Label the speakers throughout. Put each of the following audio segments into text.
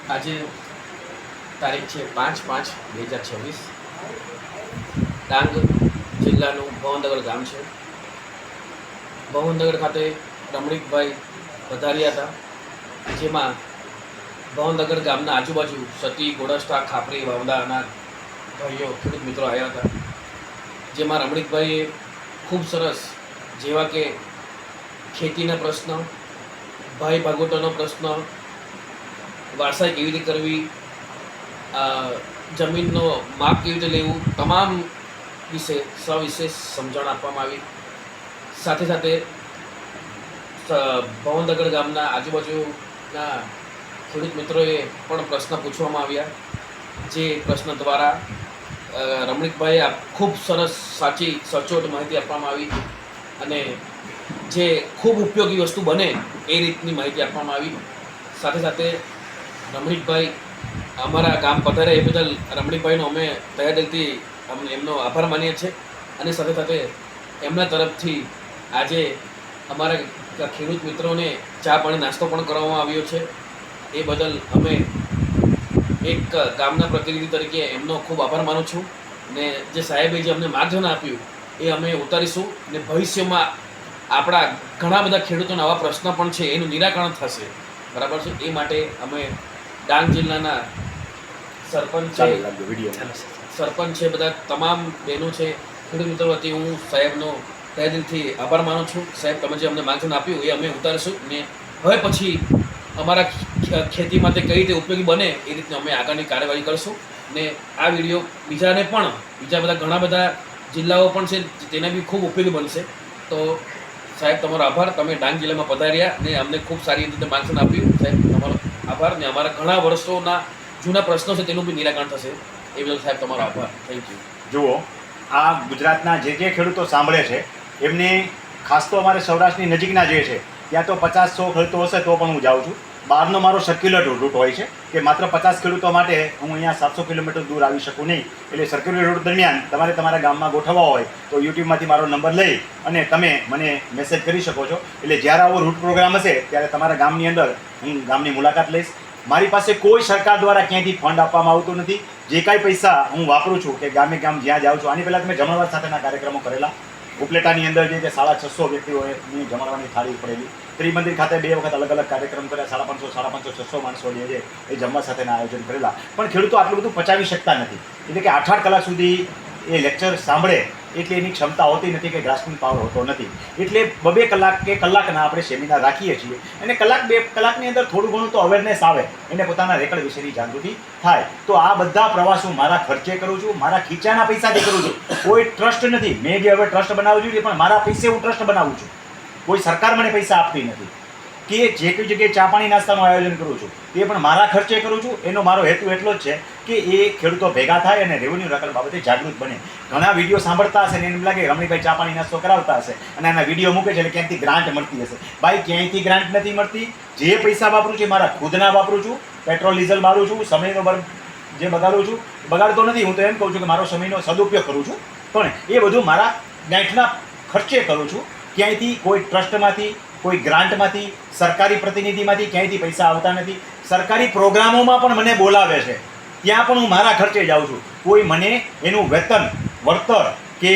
Speaker 1: આજે તારીખ છે 5/5/2026। ડાંગ જિલ્લાનું ભવનનગર ગામ છે। ભવનનગર ખાતે રમણીકભાઈ પધાર્યા હતા, જેમાં ભવનનગર ગામના આજુબાજુ સતી, ગોળસ્ટા, ખાપરી, વાવદાના ભાઈઓ ખેડૂત મિત્રો આવ્યા હતા, જેમાં રમણીકભાઈએ ખૂબ સરસ, જેવા કે ખેતીના પ્રશ્ન, ભાઈ ભાગોટોનો પ્રશ્ન, વારસાઈ કેવી રીતે કરવી, જમીનનો માપ કેવી રીતે લેવું, તમામ વિશે સવિશેષ સમજણ આપવામાં આવી। સાથે સાથે ભવનનગર ગામના આજુબાજુના ખેડૂત મિત્રોએ પણ પ્રશ્ન પૂછવામાં આવ્યા, જે પ્રશ્ન દ્વારા રમણીકભાઈએ ખૂબ સરસ, સાચી, સચોટ માહિતી આપવામાં આવી અને જે ખૂબ ઉપયોગી વસ્તુ બને એ રીતની માહિતી આપવામાં આવી। સાથે સાથે રમણીકભાઈ અમારા ગામ પધારે એ બદલ રમણીકભાઈનો અમે તહે દિલથી એમનો આભાર માનીએ છીએ અને સાથે સાથે એમના તરફથી આજે અમારા ખેડૂત મિત્રોને ચા પાણી નાસ્તો પણ કરવામાં આવ્યો છે। એ બદલ અમે એક ગામના પ્રતિનિધિ તરીકે એમનો ખૂબ આભાર માનું છું ને જે સાહેબે જે અમને માર્ગદર્શન આપ્યું એ અમે ઉતારીશું ને ભવિષ્યમાં આપણા ઘણા બધા ખેડૂતોના આવા પ્રશ્ન પણ છે, એનું નિરાકરણ થશે, બરાબર છે। એ માટે અમે ડાંગ જિલ્લાના સરપંચ છે, બધા તમામ બહેનો છે, ખેડૂત મિત્રો વતી હું સાહેબનો તહે દિલથી આભાર માનું છું। સાહેબ, તમે જે અમને માર્ગદર્શન આપ્યું એ અમે ઉતારીશું ને હવે પછી અમારા ખેતી માટે કઈ રીતે ઉપયોગી બને એ રીતની અમે આગળની કાર્યવાહી કરીશું ને આ વિડીયો બીજા બધા ઘણા બધા જિલ્લાઓ પણ છે તેને બી ખૂબ ઉપયોગી બનશે। તો સાહેબ, તમારો આભાર, તમે ડાંગ જિલ્લામાં પધાર્યા ને અમને ખૂબ સારી રીતે માર્ગદર્શન આપ્યું। સાહેબ, તમારો આભાર ને અમારા ઘણા વર્ષોના જૂના પ્રશ્નો છે તેનું બી નિરાકરણ થશે, એ બદલ સાહેબ તમારો આભાર, થેન્ક યુ।
Speaker 2: જુઓ, આ ગુજરાતના જે ખેડૂતો સાંભળે છે એમને ખાસ તો અમારે સૌરાષ્ટ્રની નજીકના જે છે ત્યાં તો 50-100 ખેડૂતો હશે તો પણ હું જાઉં છું। બહારનો મારો સર્ક્યુલર રૂટ હોય છે કે માત્ર 50 ખેડૂતો માટે હું અહીંયા 700 કિલોમીટર દૂર આવી શકું નહીં, એટલે સર્ક્યુલર રૂટ દરમિયાન તમારે તમારા ગામમાં ગોઠવવા હોય તો યુટ્યુબમાંથી મારો નંબર લઈ અને તમે મને મેસેજ કરી શકો છો। એટલે જ્યારે આવો રૂટ પ્રોગ્રામ હશે ત્યારે તમારા ગામની અંદર હું ગામની મુલાકાત લઈશ। મારી પાસે કોઈ સરકાર દ્વારા ક્યાંયથી ફંડ આપવામાં આવતું નથી। જે કાંઈ પૈસા હું વાપરું છું કે ગામે ગામ જ્યાં જાઉં છું, આની પહેલાં તમે જમણવાર સાથેના કાર્યક્રમો કરેલા, ઉપલેટાની અંદર જે 650 વ્યક્તિઓની જમણવાની થાળી પડેલી, ત્રિમંદિર ખાતે 2 વખત અલગ અલગ કાર્યક્રમ કર્યા, 550, 600 માણસો જે છે એ જમવા સાથેના આયોજન કરેલા, પણ ખેડૂતો આટલું બધું પચાવી શકતા નથી। એટલે કે 8-8 કલાક સુધી એ લેક્ચર સાંભળે એટલે એની ક્ષમતા હોતી નથી કે ગ્રાસ્પિંગ પાવર હોતો નથી, એટલે 2 કલાક કે કલાકના આપણે સેમિનાર રાખીએ છીએ અને 1-2 કલાકની અંદર થોડું ઘણું તો અવેરનેસ આવે, એને પોતાના રેકડ વિશેની જાગૃતિ થાય। તો આ બધા પ્રવાસો મારા ખર્ચે કરું છું, મારા ખીચાના પૈસાથી કરું છું, કોઈ ટ્રસ્ટ નથી। મેં જે હવે ટ્રસ્ટ બનાવવું જોઈએ પણ મારા પૈસે હું ટ્રસ્ટ બનાવું છું, કોઈ સરકાર મને પૈસા આપતી નથી। કે જે કોઈ જગ્યાએ ચા પાણી નાસ્તાનું આયોજન કરું છું એ પણ મારા ખર્ચે કરું છું। એનો મારો હેતુ એટલો જ છે કે એ ખેડૂતો ભેગા થાય અને રેવન્યુ રકમ બાબતે જાગૃત બને। ઘણા વિડીયો સાંભળતા હશે ને એમ લાગે રમણીકભાઈ ચા પાણી નાસ્તો કરાવતા હશે અને આના વિડીયો મૂકે છે એટલે ક્યાંકથી ગ્રાન્ટ મળતી હશે। ભાઈ, ક્યાંયથી ગ્રાન્ટ નથી મળતી। જે પૈસા વાપરું છું એ મારા ખુદના વાપરું છું, પેટ્રોલ ડીઝલ મારું છું, સમયનો જે બગાડું છું બગાડતો નથી। હું તો એમ કહું છું કે મારો સમયનો સદુપયોગ કરું છું, પણ એ બધું મારા ગાંઠના ખર્ચે કરું છું। ક્યાંયથી કોઈ ટ્રસ્ટમાંથી, કોઈ ગ્રાન્ટમાંથી, સરકારી પ્રતિનિધિમાંથી ક્યાંયથી પૈસા આવતા નથી। સરકારી પ્રોગ્રામોમાં પણ મને બોલાવે છે, ત્યાં પણ હું મારા ખર્ચે જાઉં છું। કોઈ મને એનું વેતન, વળતર કે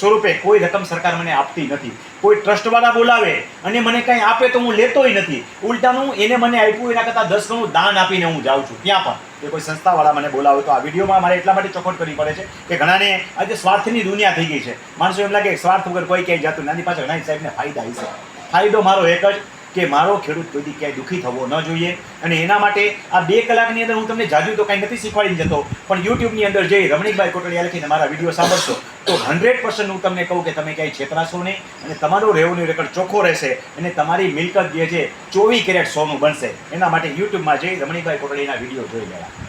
Speaker 2: સ્વરૂપે કોઈ રકમ સરકાર મને આપતી નથી। કોઈ ટ્રસ્ટવાળા બોલાવે અને મને કંઈ આપે તો હું લેતોય નથી, ઉલટાનું એને મને આપ્યું એના કરતાં 10 ગણું દાન આપીને હું જાઉં છું ત્યાં પણ। કે કોઈ સંસ્થાવાળા મને બોલાવે તો આ વિડીયોમાં મારે એટલા માટે ચોખવટ કરવી પડે છે કે ઘણાને આજે સ્વાર્થની દુનિયા થઈ ગઈ છે। માણસો એમ લાગે સ્વાર્થ વગર કોઈ ક્યાંય જતું, નાની પાછળ ઘણા સાહેબને ફાયદા હશે। ફાયદો મારો એક જ કે મારો ખેડૂત કોઈથી ક્યાંય દુઃખી થવો ન જોઈએ, અને એના માટે આ 2 કલાકની અંદર હું તમને જાજુ તો કાંઈ નથી શીખવાડી જતો, પણ યુટ્યુબની અંદર જઈ રમણીકભાઈ કોટડિયા લખીને મારા વિડીયો સાંભળશો તો 100% હું તમને કહું કે તમે ક્યાંય છેતરાશો નહીં અને તમારો રેવન્યુ રેકર્ડ ચોખ્ખો રહેશે અને તમારી મિલકત જે છે 24 કેરેટ સોનું બનશે। એના માટે યુટ્યુબમાં જઈ રમણીકભાઈ કોટડિયાના વિડીયો જોઈ લેવા।